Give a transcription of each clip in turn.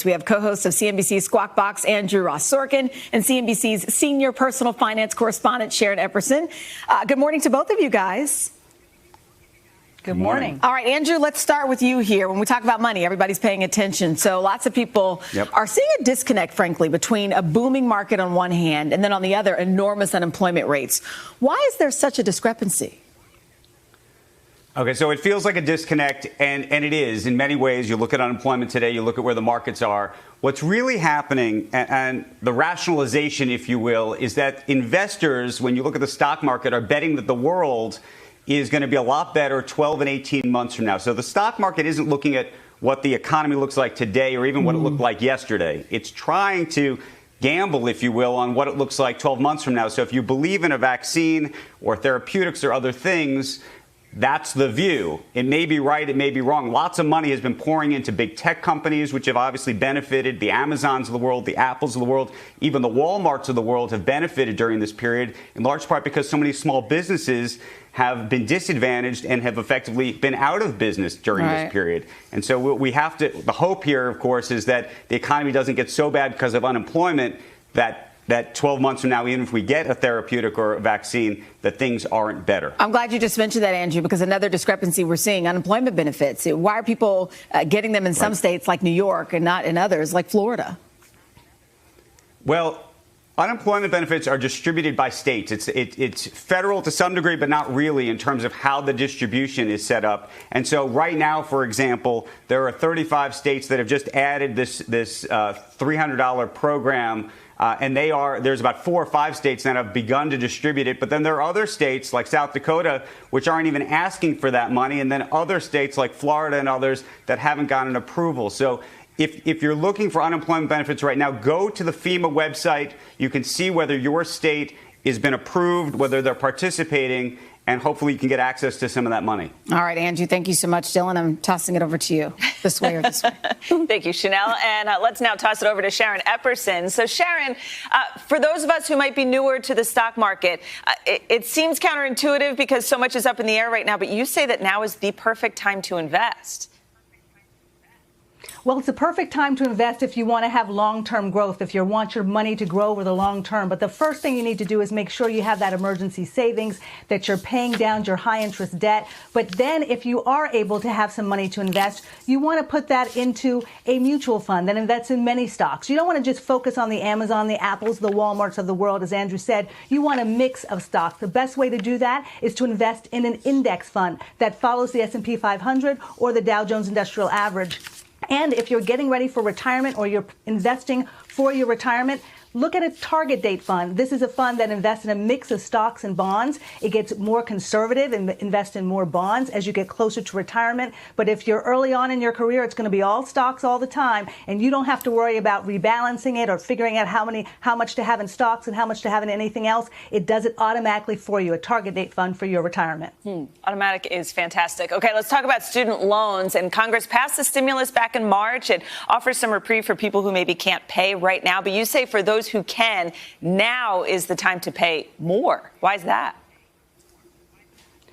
We have co-host of CNBC's Squawk Box, Ross Sorkin, and CNBC's senior personal finance correspondent, Sharon Epperson. Good morning to both of you guys. Good morning. All right, Andrew, let's start with you here. When we talk about money, everybody's paying attention. So lots of people are seeing a disconnect, frankly, between a booming market on one hand and then on the other, enormous unemployment rates. Why is there such a discrepancy? Okay, so it feels like a disconnect, and it is in many ways. You look at unemployment today, you look at where the markets are. What's really happening, and the rationalization, if you will, is that investors, when you look at the stock market, are betting that the world is going to be a lot better 12 and 18 months from now. So the stock market isn't looking at what the economy looks like today or even what it looked like yesterday. It's trying to gamble, if you will, on what it looks like 12 months from now. So if you believe in a vaccine or therapeutics or other things, that's the view. It may be right, it may be wrong. Lots of money has been pouring into big tech companies, which have obviously benefited. The Amazons of the world, the Apples of the world, even the Walmarts of the world have benefited during this period, in large part because so many small businesses have been disadvantaged and have effectively been out of business during this period. And so we have to, the hope here, of course, is that the economy doesn't get so bad because of unemployment that 12 months from now, even if we get a therapeutic or a vaccine, that things aren't better. I'm glad you just mentioned that, Andrew, because another discrepancy we're seeing, unemployment benefits. Why are people getting them in some states like New York and not in others like Florida? Well, unemployment benefits are distributed by states. It's federal to some degree, but not really in terms of how the distribution is set up. And so right now, for example, there are 35 states that have just added this $300 program. And there's about 4 or 5 states that have begun to distribute it. But then there are other states like South Dakota, which aren't even asking for that money. And then other states like Florida and others that haven't gotten approval. So if you're looking for unemployment benefits right now, go to the FEMA website. You can see whether your state has been approved, whether they're participating, and hopefully you can get access to some of that money. All right, Andrew, thank you so much. Dylan, I'm tossing it over to you this way or this way. Thank you, Sheinelle. And let's now toss it over to Sharon Epperson. So, Sharon, for those of us who might be newer to the stock market, it seems counterintuitive because so much is up in the air right now, but you say that now is the perfect time to invest. Well, it's the perfect time to invest if you want to have long-term growth, if you want your money to grow over the long term. But the first thing you need to do is make sure you have that emergency savings, that you're paying down your high-interest debt. But then if you are able to have some money to invest, you want to put that into a mutual fund that invests in many stocks. You don't want to just focus on the Amazon, the Apples, the Walmarts of the world, as Andrew said. You want a mix of stocks. The best way to do that is to invest in an index fund that follows the S&P 500 or the Dow Jones Industrial Average. And if you're getting ready for retirement or you're investing for your retirement, look at a target date fund. This is a fund that invests in a mix of stocks and bonds. It gets more conservative and invests in more bonds as you get closer to retirement. But if you're early on in your career, it's going to be all stocks all the time. And you don't have to worry about rebalancing it or figuring out how much to have in stocks and how much to have in anything else. It does it automatically for you, a target date fund for your retirement. Automatic is fantastic. Okay, let's talk about student loans. And Congress passed the stimulus back in March. It offers some reprieve for people who maybe can't pay right now. But you say for those who can, now is the time to pay more. Why is that?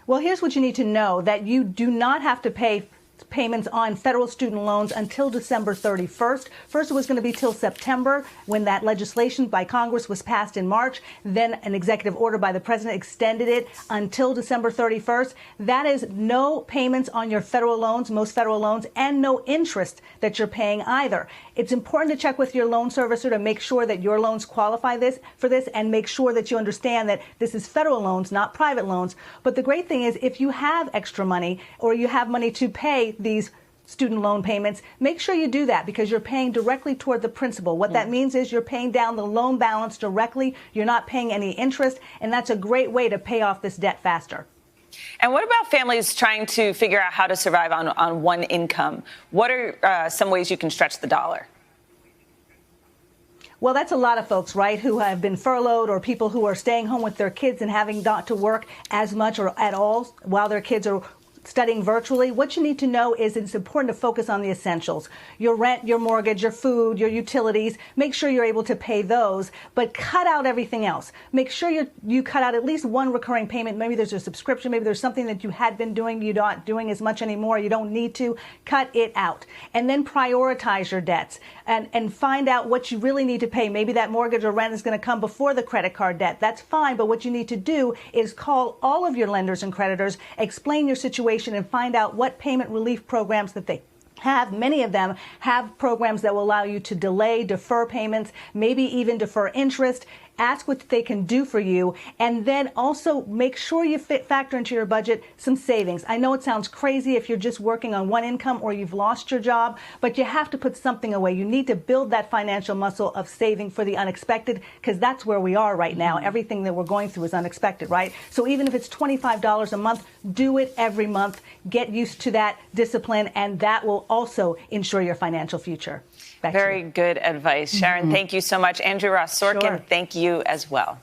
Well, here's what you need to know, that you do not have to pay payments on federal student loans until December 31st. First, it was going to be till September when that legislation by Congress was passed in March. Then an executive order by the president extended it until December 31st. That is no payments on your federal loans, most federal loans, and no interest that you're paying either. It's important to check with your loan servicer to make sure that your loans qualify for this and make sure that you understand that this is federal loans, not private loans. But the great thing is if you have extra money or you have money to pay these student loan payments, make sure you do that because you're paying directly toward the principal. What that means is you're paying down the loan balance directly. You're not paying any interest, and that's a great way to pay off this debt faster. And what about families trying to figure out how to survive on one income? What are some ways you can stretch the dollar? Well, that's a lot of folks, right, who have been furloughed or people who are staying home with their kids and having not to work as much or at all while their kids are studying virtually, what you need to know is it's important to focus on the essentials. Your rent, your mortgage, your food, your utilities. Make sure you're able to pay those, but cut out everything else. Make sure you cut out at least one recurring payment. Maybe there's a subscription. Maybe there's something that you had been doing. You're not doing as much anymore. You don't need to. Cut it out. And then prioritize your debts and find out what you really need to pay. Maybe that mortgage or rent is going to come before the credit card debt. That's fine. But what you need to do is call all of your lenders and creditors, explain your situation, and find out what payment relief programs that they have. Many of them have programs that will allow you to delay, defer payments, maybe even defer interest. Ask what they can do for you, and then also make sure you factor into your budget some savings. I know it sounds crazy if you're just working on one income or you've lost your job, but you have to put something away. You need to build that financial muscle of saving for the unexpected, because that's where we are right now. Everything that we're going through is unexpected, right? So even if it's $25 a month, do it every month. Get used to that discipline, and that will also ensure your financial future. Very good advice. Sharon, thank you so much. Andrew Ross Sorkin, Sure. thank you as well.